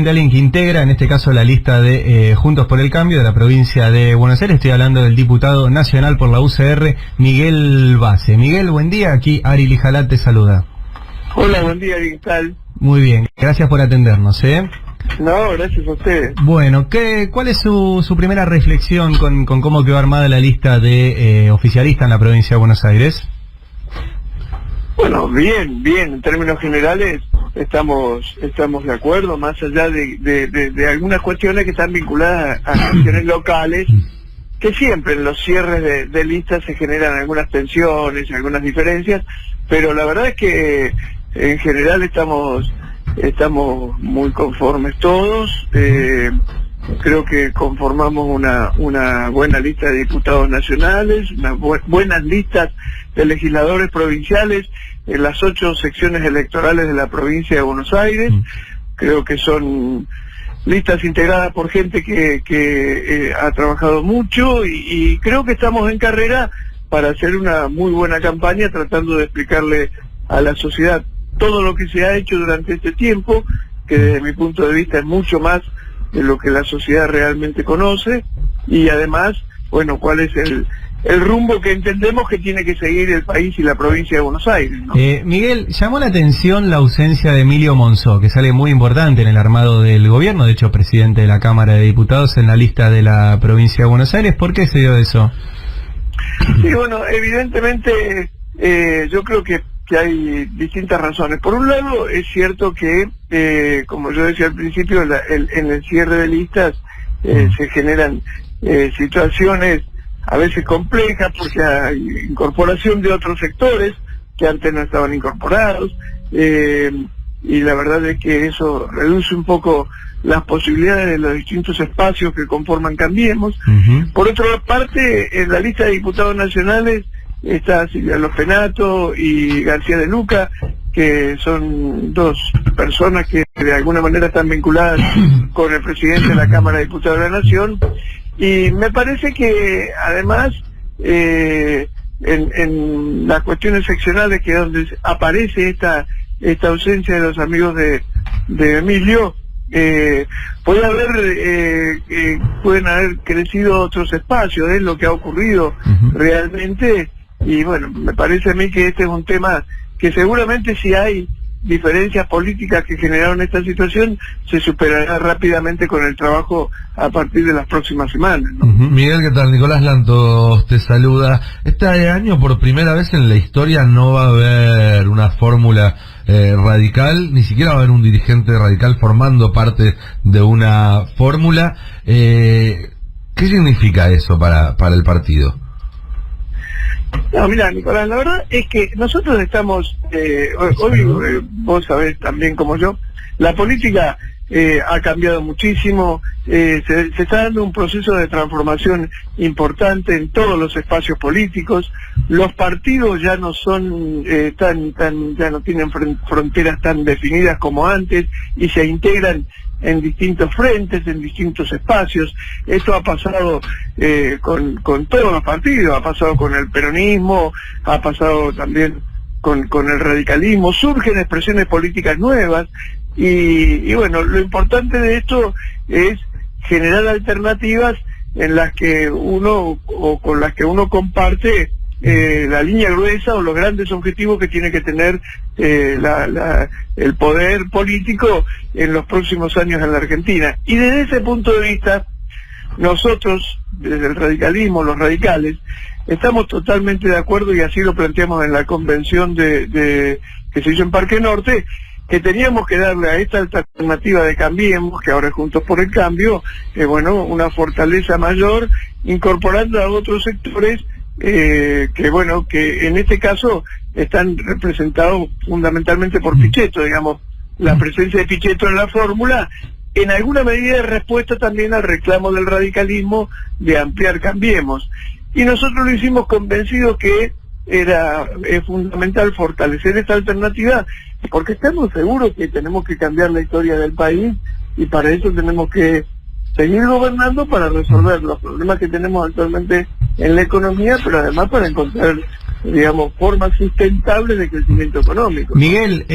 justamente alguien que integra, en este caso, la lista de Juntos por el Cambio de la provincia de Buenos Aires. Estoy hablando del diputado nacional por la UCR, Miguel Base. Miguel, buen día. Aquí Ari Lijalá te saluda. Hola, buen día, ¿qué tal? Muy bien, gracias por atendernos, ¿eh? No, gracias a ustedes. Bueno, ¿cuál es su primera reflexión con cómo quedó armada la lista de oficialistas en la provincia de Buenos Aires? Bueno, bien, en términos generales estamos de acuerdo, más allá de algunas cuestiones que están vinculadas a cuestiones locales, que siempre en los cierres de listas se generan algunas tensiones, algunas diferencias, pero la verdad es que en general estamos muy conformes todos. Creo que conformamos una buena lista de diputados nacionales, unas buenas listas de legisladores provinciales en las 8 secciones electorales de la provincia de Buenos Aires. Creo que son listas integradas por gente que ha trabajado mucho y creo que estamos en carrera para hacer una muy buena campaña tratando de explicarle a la sociedad todo lo que se ha hecho durante este tiempo, que desde mi punto de vista es mucho más de lo que la sociedad realmente conoce, y además, bueno, cuál es el rumbo que entendemos que tiene que seguir el país y la provincia de Buenos Aires, ¿no? Miguel, llamó la atención la ausencia de Emilio Monzó, que sale muy importante en el armado del gobierno, de hecho presidente de la Cámara de Diputados en la lista de la provincia de Buenos Aires. ¿Por qué se dio eso? Sí, bueno, evidentemente yo creo que hay distintas razones. Por un lado, es cierto que, como yo decía al principio, en el cierre de listas se generan situaciones a veces complejas porque hay incorporación de otros sectores que antes no estaban incorporados, y la verdad es que eso reduce un poco las posibilidades de los distintos espacios que conforman Cambiemos. Por otra parte, en la lista de diputados nacionales está Silvia Lopenato y García de Luca, que son dos personas que de alguna manera están vinculadas con el presidente de la Cámara de Diputados de la Nación, y me parece que además en las cuestiones seccionales, que es donde aparece esta ausencia de los amigos de Emilio, pueden haber crecido otros espacios, es lo que ha ocurrido realmente. Y bueno, me parece a mí que este es un tema que seguramente, si hay diferencias políticas que generaron esta situación, se superará rápidamente con el trabajo a partir de las próximas semanas, ¿no? Miguel, ¿qué tal? Nicolás Lantos te saluda. Este año, por primera vez en la historia, no va a haber una fórmula radical, ni siquiera va a haber un dirigente radical formando parte de una fórmula. ¿Qué significa eso para el partido? No, mira, Nicolás, la verdad es que nosotros estamos, hoy vos sabés también como yo, la política ha cambiado muchísimo, se está dando un proceso de transformación importante en todos los espacios políticos. Los partidos ya no son ya no tienen fronteras tan definidas como antes y se integran en distintos frentes, en distintos espacios. Esto ha pasado con todos los partidos, ha pasado con el peronismo, ha pasado también con el radicalismo. Surgen expresiones políticas nuevas y bueno, lo importante de esto es generar alternativas en las que con las que uno comparte la línea gruesa o los grandes objetivos que tiene que tener el poder político en los próximos años en la Argentina. Y desde ese punto de vista, nosotros, desde el radicalismo, los radicales, estamos totalmente de acuerdo, y así lo planteamos en la convención que se hizo en Parque Norte, que teníamos que darle a esta alternativa de Cambiemos, que ahora es Juntos por el Cambio, una fortaleza mayor, incorporando a otros sectores que en este caso están representados fundamentalmente por Pichetto, digamos. La presencia de Pichetto en la fórmula, en alguna medida, es respuesta también al reclamo del radicalismo de ampliar Cambiemos. Y nosotros lo hicimos convencidos que es fundamental fortalecer esta alternativa, porque estamos seguros que tenemos que cambiar la historia del país, y para eso tenemos que seguir gobernando para resolver los problemas que tenemos actualmente en la economía, pero además para encontrar digamos, formas sustentables de crecimiento económico. Miguel,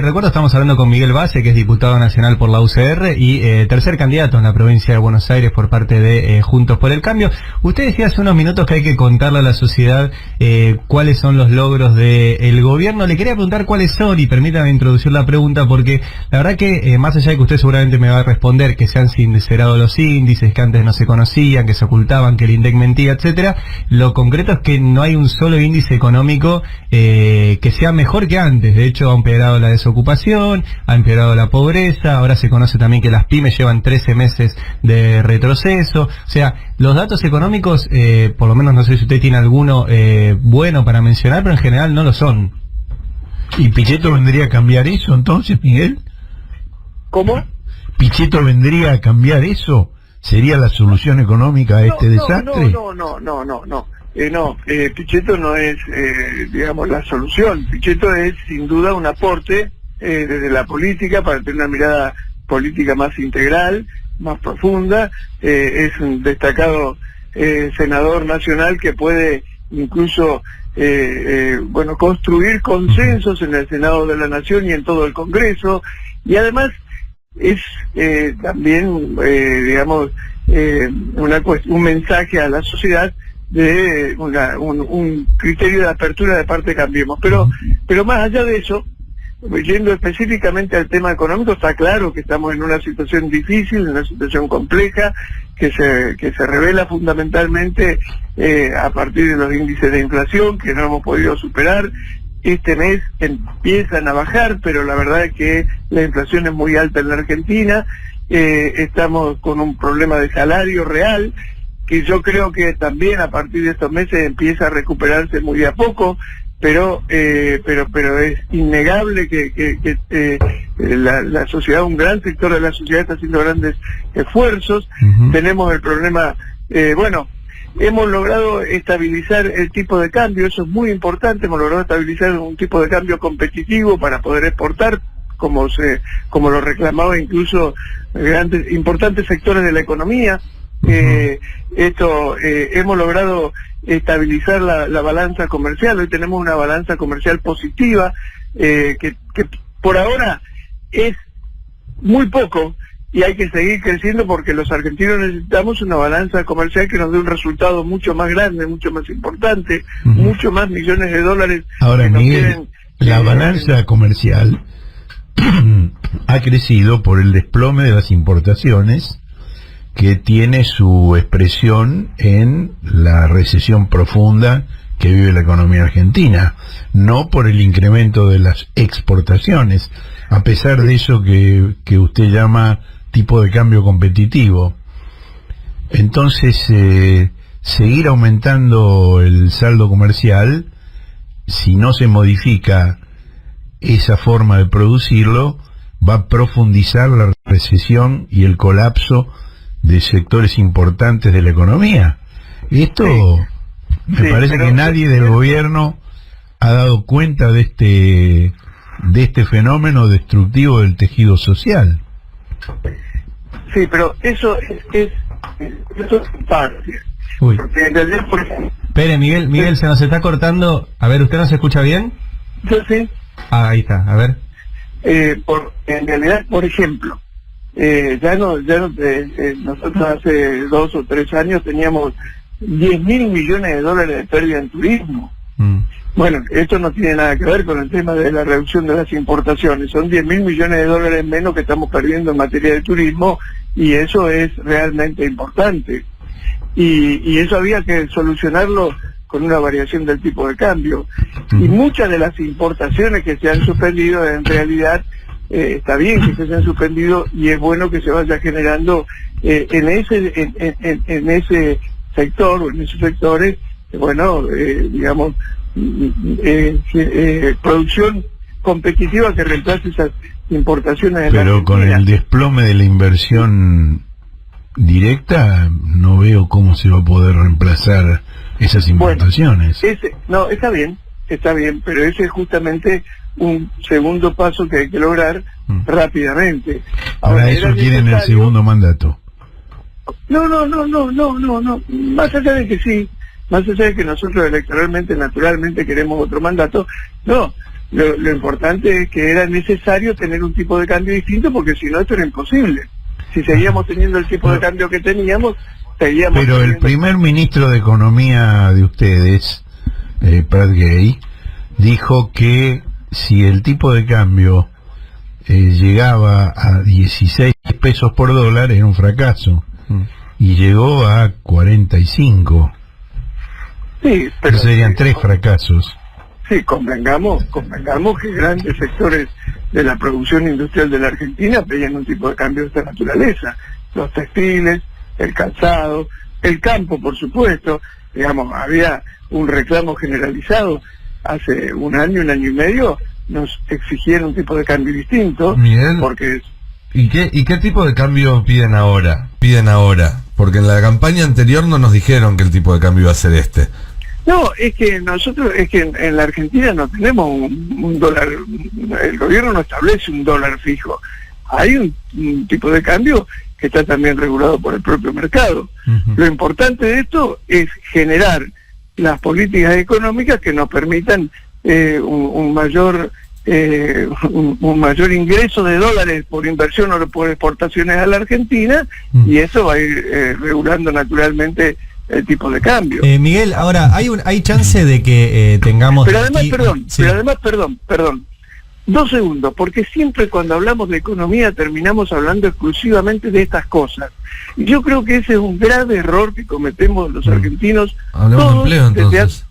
recuerdo estamos hablando con Miguel Base, que es diputado nacional por la UCR y tercer candidato en la provincia de Buenos Aires por parte de Juntos por el Cambio. Usted decía hace unos minutos que hay que contarle a la sociedad cuáles son los logros del gobierno. Le quería preguntar cuáles son, y permítame introducir la pregunta, porque la verdad que más allá de que usted seguramente me va a responder que se han sincerado los índices, que antes no se conocían, que se ocultaban, que el INDEC mentía, etcétera, lo concreto es que no hay un solo índice económico que sea mejor que antes. De hecho, ha empeorado la desocupación, ha empeorado la pobreza, ahora se conoce también que las pymes llevan 13 meses de retroceso. O sea, los datos económicos, por lo menos no sé si usted tiene alguno bueno para mencionar, pero en general no lo son. ¿Y Pichetto vendría a cambiar eso entonces, Miguel? ¿Cómo? ¿Pichetto vendría a cambiar eso? ¿Sería la solución económica a este desastre? No, Pichetto no es, digamos, la solución. Pichetto es, sin duda, un aporte desde la política para tener una mirada política más integral, más profunda. Es un destacado senador nacional que puede incluso, construir consensos en el Senado de la Nación y en todo el Congreso. Y además es también, digamos, un mensaje a la sociedad de un criterio de apertura de parte de Cambiemos. Pero más allá de eso, yendo específicamente al tema económico, está claro que estamos en una situación difícil, en una situación compleja, que se revela fundamentalmente a partir de los índices de inflación que no hemos podido superar. Este mes empiezan a bajar, pero la verdad es que la inflación es muy alta en la Argentina. Estamos con un problema de salario real, que yo creo que también a partir de estos meses empieza a recuperarse muy de a poco, pero es innegable que la sociedad, un gran sector de la sociedad está haciendo grandes esfuerzos. Tenemos el problema, hemos logrado estabilizar el tipo de cambio, eso es muy importante. Hemos logrado estabilizar un tipo de cambio competitivo para poder exportar, como lo reclamaba incluso importantes sectores de la economía. Hemos logrado estabilizar la balanza comercial. Hoy tenemos una balanza comercial positiva, que por ahora es muy poco, y hay que seguir creciendo porque los argentinos necesitamos una balanza comercial que nos dé un resultado mucho más grande, mucho más importante, mucho más millones de dólares. Ahora, Miguel, la balanza comercial ha crecido por el desplome de las importaciones, que tiene su expresión en la recesión profunda que vive la economía argentina, no por el incremento de las exportaciones, a pesar de eso que usted llama tipo de cambio competitivo. Entonces, seguir aumentando el saldo comercial, si no se modifica esa forma de producirlo, va a profundizar la recesión y el colapso de sectores importantes de la economía. Esto me parece que nadie del gobierno ha dado cuenta de este fenómeno destructivo del tejido social. Sí, pero eso es parte. Uy. Espere, Miguel, se nos está cortando. A ver, ¿usted nos escucha bien? Yo sí. Ahí está, a ver. En realidad, por ejemplo, nosotros hace 2 o 3 años teníamos 10.000 millones de dólares de pérdida en turismo. Bueno, esto no tiene nada que ver con el tema de la reducción de las importaciones. Son 10.000 millones de dólares menos que estamos perdiendo en materia de turismo, y eso es realmente importante. Y eso había que solucionarlo con una variación del tipo de cambio. Y muchas de las importaciones que se han suspendido, en realidad, está bien que se hayan suspendido, y es bueno que se vaya generando en ese sector o en esos sectores, digamos, producción competitiva que reemplace esas importaciones. Pero con el desplome de la inversión directa, no veo cómo se va a poder reemplazar esas importaciones. No, está bien, pero ese es justamente un segundo paso que hay que lograr rápidamente. Ahora eso quieren el segundo mandato. No, más allá de que sí, más allá de que nosotros electoralmente, naturalmente queremos otro mandato, no, lo importante es que era necesario tener un tipo de cambio distinto, porque si no esto era imposible. Si seguíamos teniendo el tipo de cambio que teníamos, seguíamos... Pero el primer ministro de Economía de ustedes, Prat Gay, dijo que si el tipo de cambio llegaba a 16 pesos por dólar era un fracaso, y llegó a 45. Sí, pero serían 3 fracasos. Sí, convengamos que grandes sectores de la producción industrial de la Argentina pedían un tipo de cambio de esta naturaleza. Los textiles, el calzado, el campo, por supuesto. Digamos, había un reclamo generalizado. Hace un año y medio nos exigieron un tipo de cambio distinto. Miguel, porque... ¿Y qué tipo de cambio piden ahora? Porque en la campaña anterior no nos dijeron que el tipo de cambio iba a ser este. No, es que nosotros, en la Argentina no tenemos un dólar, el gobierno no establece un dólar fijo. Hay un tipo de cambio que está también regulado por el propio mercado. Lo importante de esto es generar las políticas económicas que nos permitan un mayor ingreso de dólares por inversión o por exportaciones a la Argentina, y eso va a ir regulando naturalmente el tipo de cambio. Miguel, ahora, ¿hay chance de que tengamos... Pero además, aquí... perdón, 2 segundos, porque siempre cuando hablamos de economía terminamos hablando exclusivamente de estas cosas. Y yo creo que ese es un grave error que cometemos los argentinos. Hablemos de empleo entonces.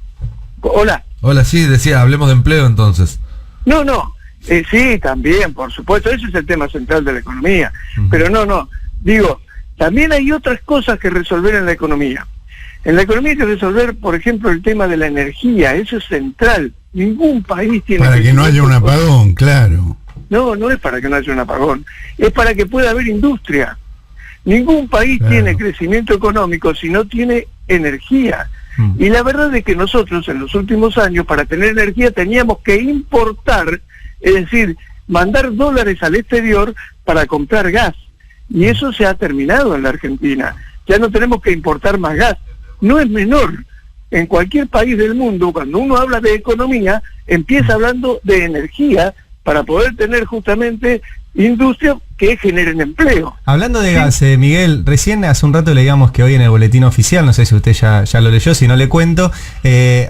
Hola, sí, decía, hablemos de empleo entonces. No, sí, también, por supuesto, ese es el tema central de la economía. Pero digo, también hay otras cosas que resolver en la economía. En la economía hay que resolver, por ejemplo, el tema de la energía. Eso es central. Ningún país tiene... Para que no haya un apagón, claro. No es para que no haya un apagón. Es para que pueda haber industria. Ningún país tiene crecimiento económico si no tiene energía. Y la verdad es que nosotros en los últimos años, para tener energía, teníamos que importar, es decir, mandar dólares al exterior para comprar gas. Y eso se ha terminado en la Argentina. Ya no tenemos que importar más gas. No es menor. En cualquier país del mundo, cuando uno habla de economía, empieza hablando de energía para poder tener justamente industria que generen empleo. Hablando de gas, Miguel, recién hace un rato leíamos que hoy en el boletín oficial, no sé si usted ya lo leyó, si no le cuento,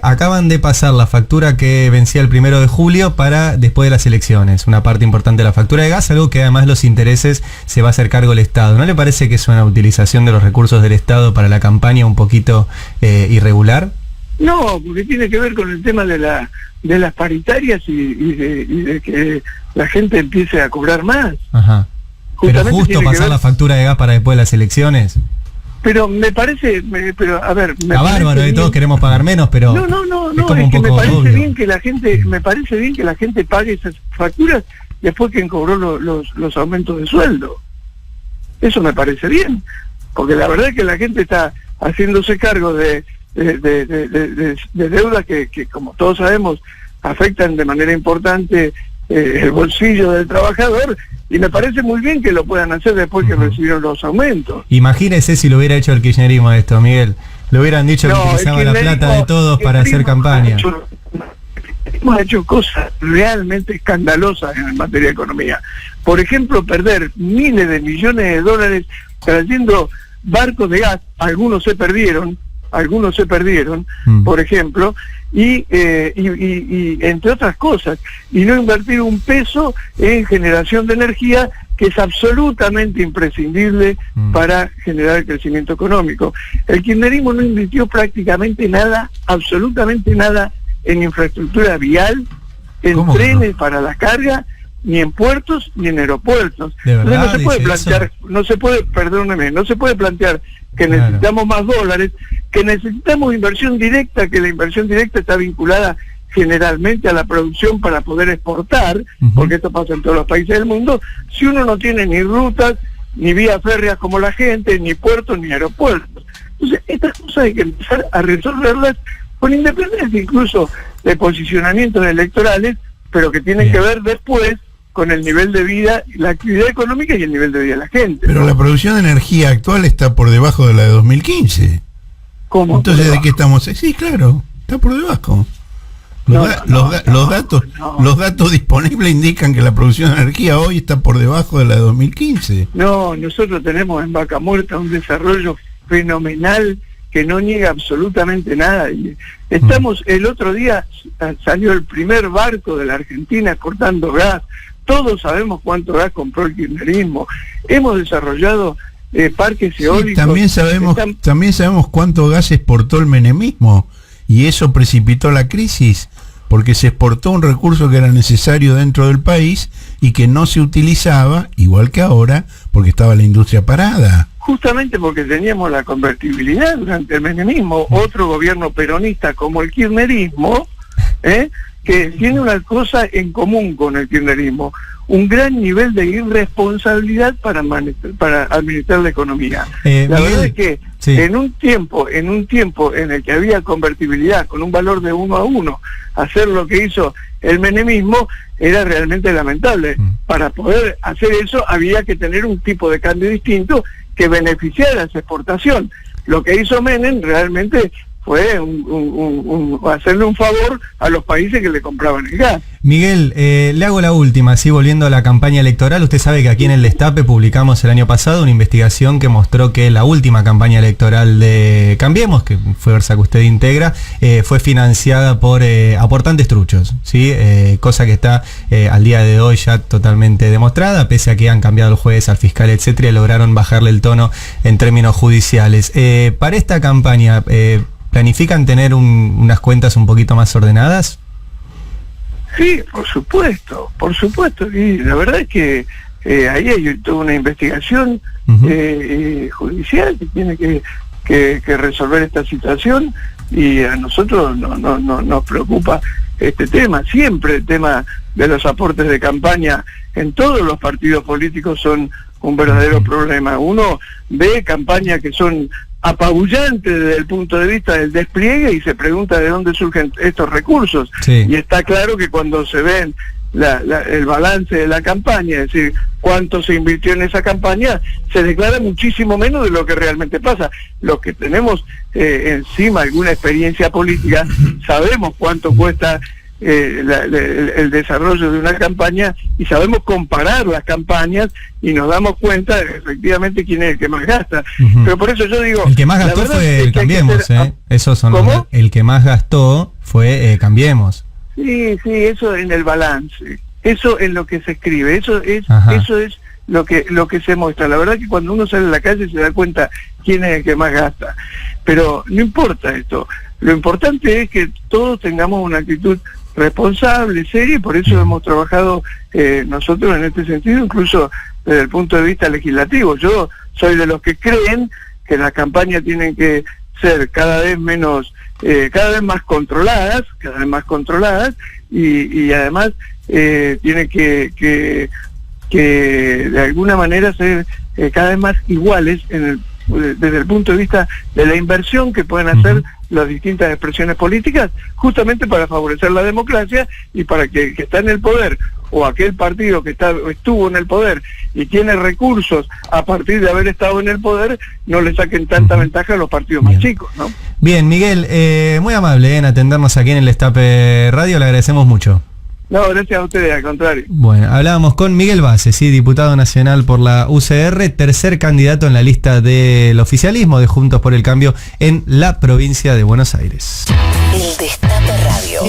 acaban de pasar la factura que vencía el 1 de julio para después de las elecciones, una parte importante de la factura de gas, algo que además los intereses se va a hacer cargo el Estado. ¿No le parece que es una utilización de los recursos del Estado para la campaña un poquito irregular? No, porque tiene que ver con el tema de las paritarias y de que la gente empiece a cobrar más. Ajá. Pero justo pasar la factura de gas para después de las elecciones. Pero me parece, a ver... Está bárbaro, todos queremos pagar menos, pero... No, es que me parece bien que la gente, pague esas facturas después que cobró los aumentos de sueldo. Eso me parece bien, porque la verdad es que la gente está haciéndose cargo de deudas que, como todos sabemos, afectan de manera importante el bolsillo del trabajador, y me parece muy bien que lo puedan hacer después que recibieron los aumentos. Imagínese si lo hubiera hecho el kirchnerismo esto, Miguel. Le hubieran dicho que utilizaba la plata de todos para hacer campaña. Hemos hecho cosas realmente escandalosas en materia de economía. Por ejemplo, perder miles de millones de dólares trayendo barcos de gas. Algunos se perdieron, por ejemplo, y entre otras cosas, y no invertir un peso en generación de energía, que es absolutamente imprescindible para generar el crecimiento económico. El kirchnerismo no invirtió prácticamente nada, absolutamente nada, en infraestructura vial, en trenes para la carga, ni en puertos ni en aeropuertos. Entonces no se puede plantear, no se puede plantear que necesitamos más dólares, que necesitamos inversión directa, que la inversión directa está vinculada generalmente a la producción para poder exportar, porque esto pasa en todos los países del mundo. Si uno no tiene ni rutas, ni vías férreas como la gente, ni puertos, ni aeropuertos. Entonces, estas cosas hay que empezar a resolverlas con independencia incluso de posicionamientos electorales, pero que tienen que ver después con el nivel de vida, la actividad económica y el nivel de vida de la gente. Pero la producción de energía actual está por debajo de la de 2015. ¿Cómo? Entonces, ¿de qué estamos? Sí, claro, está por debajo. Los datos disponibles indican que la producción de energía hoy está por debajo de la de 2015. No, nosotros tenemos en Vaca Muerta un desarrollo fenomenal que no niega absolutamente nada. Y estamos, el otro día salió el primer barco de la Argentina exportando gas. Todos sabemos cuánto gas compró el kirchnerismo. Hemos desarrollado parques eólicos. También sabemos cuánto gas exportó el menemismo, y eso precipitó la crisis, porque se exportó un recurso que era necesario dentro del país y que no se utilizaba, igual que ahora, porque estaba la industria parada. Justamente porque teníamos la convertibilidad durante el menemismo. Otro gobierno peronista como el kirchnerismo, que tiene una cosa en común con el kirchnerismo: un gran nivel de irresponsabilidad para administrar la economía. La verdad es que sí, en un tiempo en el que había convertibilidad con un valor de 1 a 1, hacer lo que hizo el menemismo era realmente lamentable. Para poder hacer eso había que tener un tipo de cambio distinto que beneficiara esa exportación. Lo que hizo Menem realmente fue hacerle un favor a los países que le compraban el gas. Miguel, le hago la última, ¿sí? Volviendo a la campaña electoral. Usted sabe que aquí en el Destape publicamos el año pasado una investigación que mostró que la última campaña electoral de Cambiemos, que fue Versa que usted integra, fue financiada por aportantes truchos, ¿sí? Cosa que está al día de hoy ya totalmente demostrada, pese a que han cambiado el juez, al fiscal, etcétera, y lograron bajarle el tono en términos judiciales. Para esta campaña, ¿planifican tener unas cuentas un poquito más ordenadas? Sí, por supuesto. Y la verdad es que ahí hay toda una investigación judicial que tiene que resolver esta situación, y a nosotros no nos preocupa este tema. Siempre el tema de los aportes de campaña en todos los partidos políticos son un verdadero problema. Uno ve campañas que son apabullantes desde el punto de vista del despliegue y se pregunta de dónde surgen estos recursos. Sí. Y está claro que cuando se ven el balance de la campaña, es decir, cuánto se invirtió en esa campaña, se declara muchísimo menos de lo que realmente pasa. Los que tenemos encima alguna experiencia política sabemos cuánto cuesta el desarrollo de una campaña, y sabemos comparar las campañas y nos damos cuenta de efectivamente quién es el que más gasta. Pero por eso yo digo, el que más gastó fue el Cambiemos, esos son el que más gastó fue Cambiemos. Sí, eso en el balance, eso en lo que se escribe, eso es lo que se muestra. La verdad que cuando uno sale a la calle se da cuenta quién es el que más gasta, pero no importa esto. Lo importante es que todos tengamos una actitud responsable, seria, y por eso hemos trabajado nosotros en este sentido, incluso desde el punto de vista legislativo. Yo soy de los que creen que las campañas tienen que ser cada vez más controladas, y además tiene que de alguna manera ser cada vez más iguales desde el punto de vista de la inversión que pueden hacer las distintas expresiones políticas, justamente para favorecer la democracia, y para que el que está en el poder, o aquel partido que estuvo en el poder y tiene recursos a partir de haber estado en el poder, no le saquen tanta ventaja a los partidos más chicos, ¿no? Bien, Miguel, muy amable en atendernos aquí en el Destape Radio, le agradecemos mucho. No, gracias a ustedes, al contrario. Bueno, hablábamos con Miguel Base, ¿sí? Diputado nacional por la UCR, tercer candidato en la lista del oficialismo de Juntos por el Cambio en la provincia de Buenos Aires. El Destape Radio.